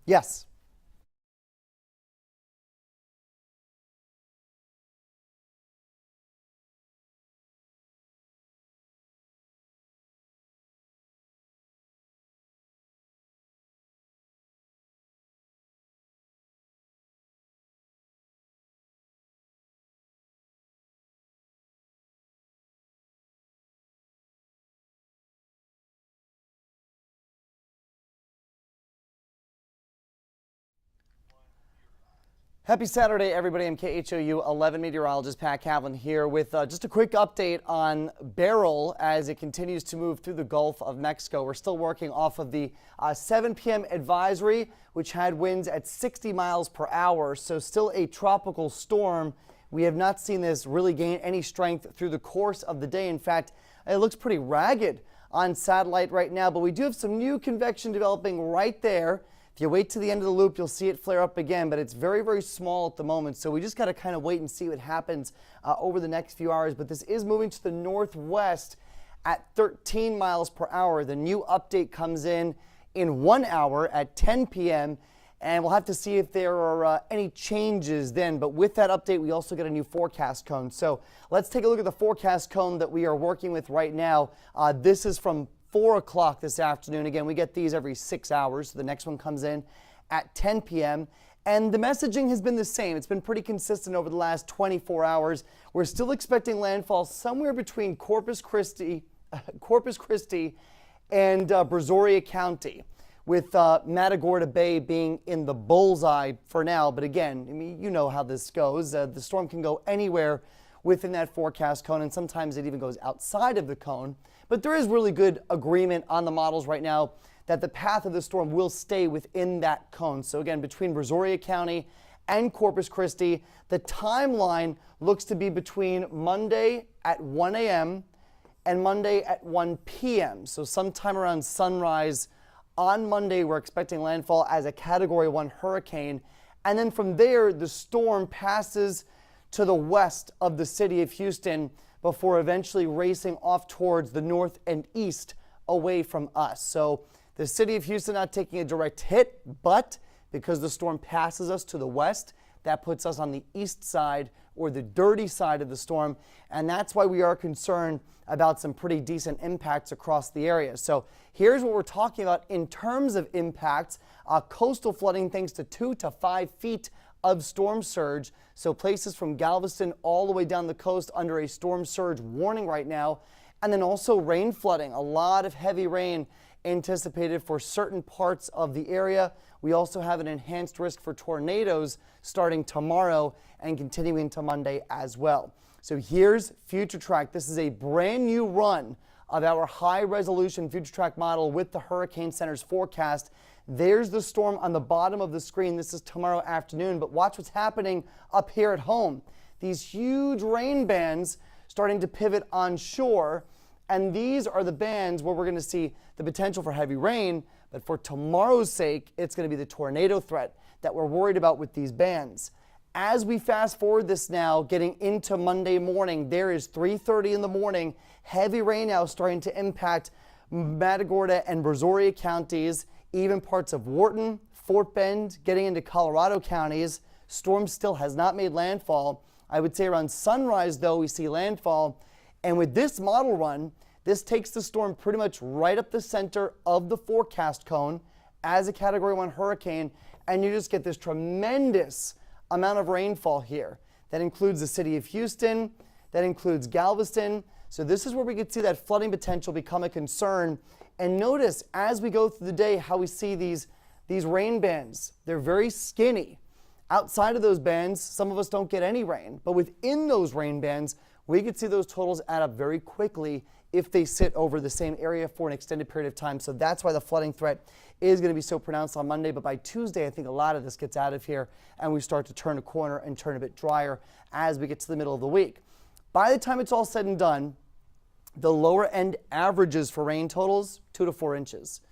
Yes. Happy Saturday, everybody. I'm KHOU 11 meteorologist Pat Cavlin here with just a quick update on Beryl as it continues to move through the Gulf of Mexico. We're still working off of the 7 p.m. advisory, which had winds at 60 miles per hour, so still a tropical storm. We have not seen this really gain any strength through the course of the day. In fact, it looks pretty ragged on satellite right now, but we do have some new convection developing right there. If you wait to the end of the loop, you'll see it flare up again, but it's very, very small at the moment. So we just got to kind of wait and see what happens over the next few hours. But this is moving to the northwest at 13 miles per hour. The new update comes in 1 hour at 10 p.m. And we'll have to see if there are any changes then. But with that update, we also get a new forecast cone. So let's take a look at the forecast cone that we are working with right now. This is from 4 o'clock this afternoon. Again, we get these every 6 hours. So the next one comes in at 10 p.m. And the messaging has been the same. It's been pretty consistent over the last 24 hours. We're still expecting landfall somewhere between Corpus Christi and Brazoria County, with Matagorda Bay being in the bullseye for now. But again, I mean, you know how this goes. The storm can go anywhere within that forecast cone, and sometimes it even goes outside of the cone. But there is really good agreement on the models right now that the path of the storm will stay within that cone. So again, between Brazoria County and Corpus Christi, the timeline looks to be between Monday at 1 a.m. and Monday at 1 p.m. So sometime around sunrise on Monday, we're expecting landfall as a Category 1 hurricane. And then from there, the storm passes to the west of the city of Houston before eventually racing off towards the north and east away from us. So the city of Houston not taking a direct hit, but because the storm passes us to the west, that puts us on the east side, or the dirty side of the storm. And that's why we are concerned about some pretty decent impacts across the area. So here's what we're talking about in terms of impacts. Coastal flooding thanks to 2 to 5 feet of storm surge. So places from Galveston all the way down the coast under a storm surge warning right now. And then also rain flooding, a lot of heavy rain anticipated for certain parts of the area. We also have an enhanced risk for tornadoes starting tomorrow and continuing to Monday as well. So here's Future Track. This is a brand new run of our high resolution Future Track model with the Hurricane Center's forecast. There's the storm on the bottom of the screen. This is tomorrow afternoon, but watch what's happening up here at home. These huge rain bands starting to pivot onshore, and these are the bands where we're going to see the potential for heavy rain, but for tomorrow's sake, it's going to be the tornado threat that we're worried about with these bands. As we fast forward this now, getting into Monday morning, there is 3:30 in the morning, heavy rain now starting to impact Matagorda and Brazoria counties, even parts of Wharton, Fort Bend, getting into Colorado counties. Storm still has not made landfall. I would say around sunrise, though, we see landfall. And with this model run, this takes the storm pretty much right up the center of the forecast cone as a Category 1 hurricane, and you just get this tremendous amount of rainfall here. That includes the city of Houston, that includes Galveston. So this is where we could see that flooding potential become a concern. And notice as we go through the day how we see these rain bands. They're very skinny. Outside of those bands, some of us don't get any rain. But within those rain bands, we could see those totals add up very quickly if they sit over the same area for an extended period of time. So that's why the flooding threat is going to be so pronounced on Monday. But by Tuesday, I think a lot of this gets out of here and we start to turn a corner and turn a bit drier as we get to the middle of the week. By the time it's all said and done, the lower end averages for rain totals, 2 to 4 inches.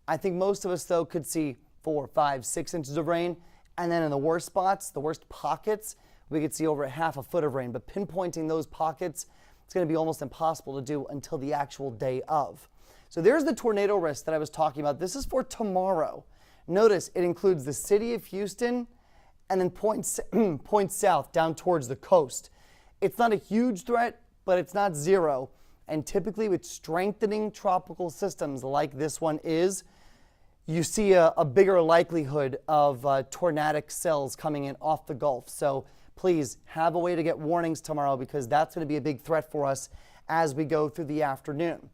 I think most of us, though, could see 4, 5, 6 inches of rain. And then in the worst spots, the worst pockets, we could see over a half a foot of rain. But pinpointing those pockets, it's going to be almost impossible to do until the actual day of. So there's the tornado risk that I was talking about. This is for tomorrow. Notice it includes the city of Houston and then points south down towards the coast. It's not a huge threat, but it's not zero. And typically with strengthening tropical systems like this one is, you see a bigger likelihood of tornadic cells coming in off the Gulf. So please have a way to get warnings tomorrow, because that's going to be a big threat for us as we go through the afternoon.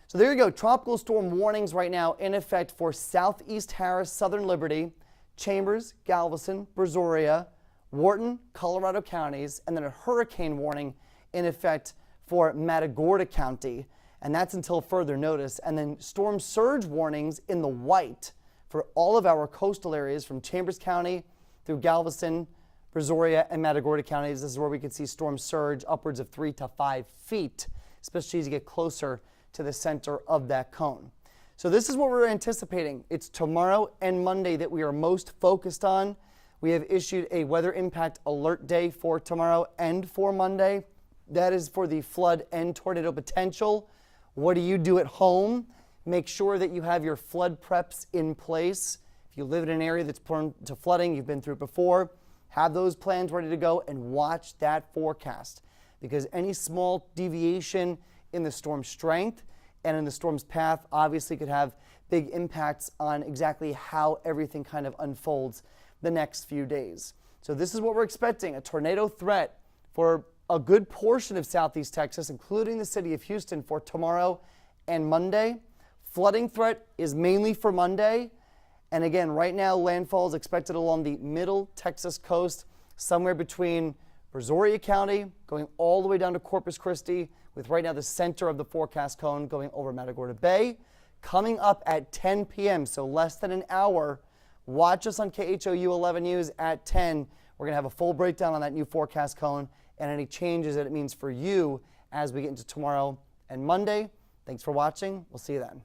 So there you go. Tropical storm warnings right now in effect for Southeast Harris, Southern Liberty, Chambers, Galveston, Brazoria, Wharton, Colorado counties, and then a hurricane warning in effect for Matagorda County, and that's until further notice. And then storm surge warnings in the white for all of our coastal areas from Chambers County through Galveston, Brazoria, and Matagorda counties. This is where we could see storm surge upwards of 3 to 5 feet, especially as you get closer to the center of that cone. So this is what we're anticipating. It's tomorrow and Monday that we are most focused on. We have issued a weather impact alert day for tomorrow and for Monday. That is for the flood and tornado potential. What do you do at home? Make sure that you have your flood preps in place. If you live in an area that's prone to flooding, you've been through it before, have those plans ready to go and watch that forecast, because any small deviation in the storm strength and in the storm's path obviously could have big impacts on exactly how everything kind of unfolds the next few days. So this is what we're expecting: a tornado threat for a good portion of Southeast Texas, including the city of Houston, for tomorrow and Monday. Flooding threat is mainly for Monday. And again, right now, landfall is expected along the middle Texas coast, somewhere between Brazoria County, going all the way down to Corpus Christi, with right now the center of the forecast cone going over Matagorda Bay. Coming up at 10 p.m., so less than an hour, watch us on KHOU 11 News at 10. We're going to have a full breakdown on that new forecast cone and any changes that it means for you as we get into tomorrow and Monday. Thanks for watching. We'll see you then.